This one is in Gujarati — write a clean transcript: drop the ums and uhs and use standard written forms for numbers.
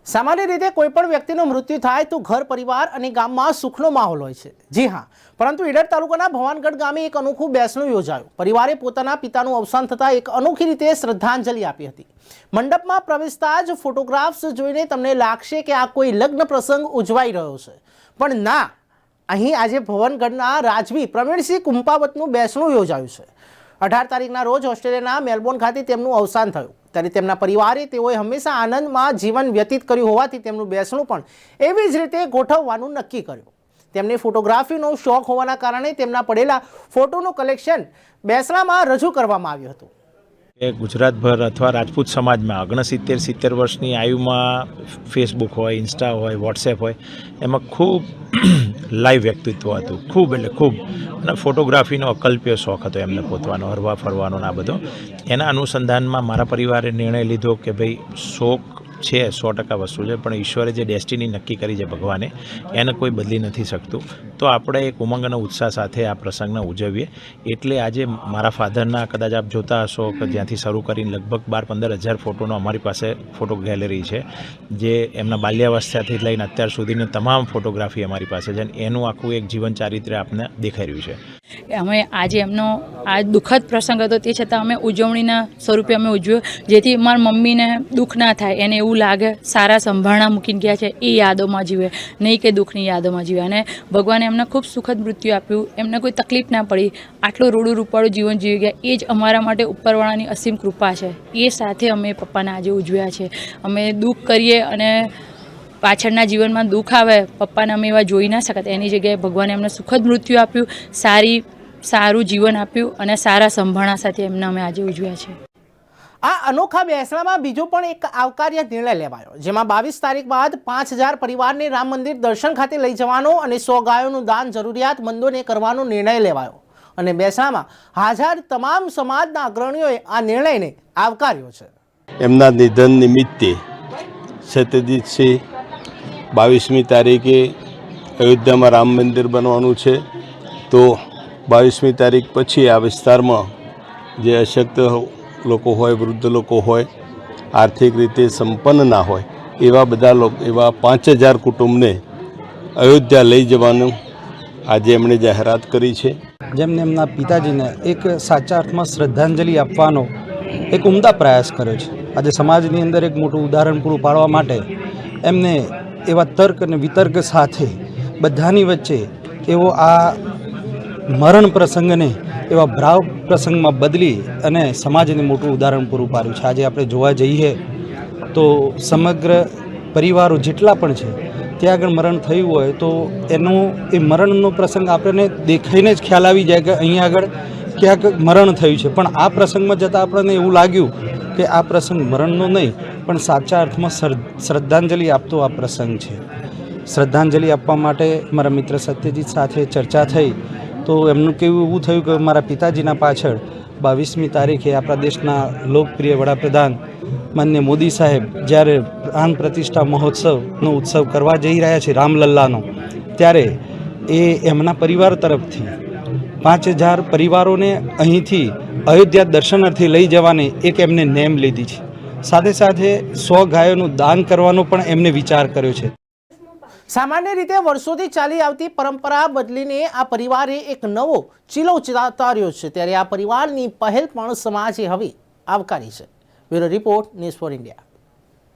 सामान्य रीते कोईपण व्यक्तिનું मृत्यु थाय तो घर परिवार અને ગામમાં સુખનો માહોલ હોય છે। જી હા, પરંતુ ઈડર તાલુકાના ભવાનગઢ ગામે એક અનોખું બેસણું યોજાયું। પરિવારે પોતાના પિતાનું અવસાન થતા એક અનોખી રીતે શ્રદ્ધાંજલિ આપી હતી। મંડપમાં પ્રવેશતા જ ફોટોગ્રાફ્સ જોઈને તમને લાગશે કે આ કોઈ લગ્ન પ્રસંગ ઉજવાઈ રહ્યો છે, પણ ના, અહીં આજે ભવાનગઢના રાજવી પ્રવીણસિંહ કુંપાવતનું બેસણું યોજાયું છે। 18 તારીખના રોજ ઓસ્ટ્રેલિયાના મેલબોર્ન ખાતે તેમનું અવસાન થયું, ત્યારે તેમના પરિવારે તેઓએ હંમેશા આનંદમાં જીવન વ્યતીત કર્યું હોવાથી તેમનું બેસણું પણ એવી જ રીતે ગોઠવવાનું નક્કી કર્યું। તેમને ફોટોગ્રાફીનો શોખ હોવાના કારણે તેમના પડેલા ફોટોનું કલેક્શન બેસણામાં રજૂ કરવામાં આવ્યું હતું। ગુજરાતભર અથવા રાજપૂત સમાજમાં 69-70 વર્ષની આયુમાં ફેસબુક હોય, ઇન્સ્ટા હોય, વોટ્સએપ હોય, એમાં ખૂબ લાઈવ વ્યક્તિત્વ હતું, ખૂબ એટલે ખૂબ, અને ફોટોગ્રાફીનો અકલ્પ્ય શોખ હતો એમને પોતાનો, હરવા ફરવાનો આ બધો। એના અનુસંધાનમાં મારા પરિવારે નિર્ણય લીધો કે ભાઈ શોખ છે 100% વસ્તુ છે, પણ ઈશ્વરે જે ડેસ્ટિની નક્કી કરી છે ભગવાને, એને કોઈ બદલી નથી શકતું, તો આપણે એક ઉમંગ અને ઉત્સાહ સાથે આ પ્રસંગને ઉજવીએ। એટલે આજે મારા ફાધરના કદાચ આપ જોતા હશો કે જ્યાંથી શરૂ કરીને લગભગ 12-15 હજાર ફોટોનો અમારી પાસે ફોટો ગેલેરી છે, જે એમના બાલ્યાવસ્થાથી લઈને અત્યાર સુધીની તમામ ફોટોગ્રાફી અમારી પાસે છે, અને એનું આખું એક જીવન ચારિત્ર્ય આપને દેખાઈ રહ્યું છે। અમે આજે એમનો આ દુઃખદ પ્રસંગ હતો, તે છતાં અમે ઉજવણીના સ્વરૂપે અમે ઉજવ્યો, જેથી મારી મમ્મીને દુઃખ ના થાય, એને એવું લાગે સારા સંભાળણા મૂકીને ગયા છે, એ યાદોમાં જીવે, નહીં કે દુઃખની યાદોમાં જીવે। અને ભગવાને એમને ખૂબ સુખદ મૃત્યુ આપ્યું, એમને કોઈ તકલીફ ના પડી, આટલું રૂડું રૂપાળું જીવન જીવી ગયા, એ જ અમારા માટે ઉપરવાળાની અસીમ કૃપા છે। એ સાથે અમે પપ્પાને આજે ઉજવ્યા છે। અમે દુઃખ કરીએ અને પાછળના જીવનમાં દુઃખ આવે, પપ્પાને અમે એવા જોઈ ના શકતા, એની જગ્યાએ ભગવાને એમને સુખદ મૃત્યુ આપ્યું, સારું જીવન આપ્યું, અને સારા સંભાળણા સાથે એમને અમે આજે ઉજવ્યા છે। આ અનોખા બેસણામાં બીજો પણ એક આવકાર્ય નિર્ણય લેવાયો, જેમાં 22 તારીખ બાદ 5000 પરિવારને રામ મંદિર દર્શન ખાતે લઈ જવાનો અને 100 ગાયોનું દાન જરૂરિયાતમંદોને કરવાનો નિર્ણય લેવાયો, અને બેસણામાં હાજર તમામ સમાજના અગ્રણીઓએ આ નિર્ણયને આવકાર્યો છે। એમના નિધન નિમિત્તે સત્યજીતસિંહ 22મી તારીખે અયોધ્યામાં રામ મંદિર બનવાનું છે, તો 22મી તારીખ પછી આ વિસ્તારમાં જે અશક્ત લોકો હોય, વૃદ્ધ લોકો હોય, આર્થિક રીતે સંપન્ન ના હોય, એવા બધા લોકો, એવા 5000 કુટુંબને અયોધ્યા લઈ જવાનું આજે એમણે જાહેરાત કરી છે। જેમને એમના પિતાજીને એક સાચા અર્થમાં શ્રદ્ધાંજલિ આપવાનો એક ઉમદા પ્રયાસ કર્યો છે। આજે સમાજની અંદર એક મોટું ઉદાહરણ પૂરું પાડવા માટે એમને એવા તર્ક અને વિતર્ક સાથે બધાની વચ્ચે એવો આ મરણ પ્રસંગને એવા ભાવ પ્રસંગમાં બદલી અને સમાજને મોટું ઉદાહરણ પૂરું પાડ્યું છે। આજે આપણે જોવા જઈએ તો સમગ્ર પરિવારો જેટલા પણ છે ત્યાં આગળ મરણ થયું હોય તો એ મરણનો પ્રસંગ આપણને દેખાઈને જ ખ્યાલ આવી જાય કે અહીંયા આગળ ક્યાંક મરણ થયું છે, પણ આ પ્રસંગમાં જતાં આપણને એવું લાગ્યું કે આ પ્રસંગ મરણનો નહીં, પણ સાચા અર્થમાં શ્રદ્ધાંજલિ આપતો આ પ્રસંગ છે। શ્રદ્ધાંજલિ આપવા માટે મારા મિત્ર સત્યજીત સાથે ચર્ચા થઈ, તો એમનું કેવું એવું થયું કે મારા પિતાજીના પાછળ 22મી તારીખે આપણા દેશના લોકપ્રિય વડાપ્રધાન માનનીય મોદી સાહેબ જ્યારે પ્રાણ પ્રતિષ્ઠા મહોત્સવનો ઉત્સવ કરવા જઈ રહ્યા છે રામલલ્લાનો, ત્યારે એ એમના પરિવાર તરફથી 5000 પરિવારોને અહીંથી અયોધ્યા દર્શનાર્થે લઈ જવાની એક એમને નેમ લીધી છે। સાથે સાથે 100 ગાયોનું દાન કરવાનો પણ એમને વિચાર કર્યો છે। સામાન્ય રીતે વર્ષોથી ચાલી આવતી પરંપરા બદલીને આ પરિવારે એક નવો ચીલો ઉતાર્યો છે, ત્યારે આ પરિવારની પહેલ પણ સમાજે હવે આવકારી છે। Bureau report, news for India.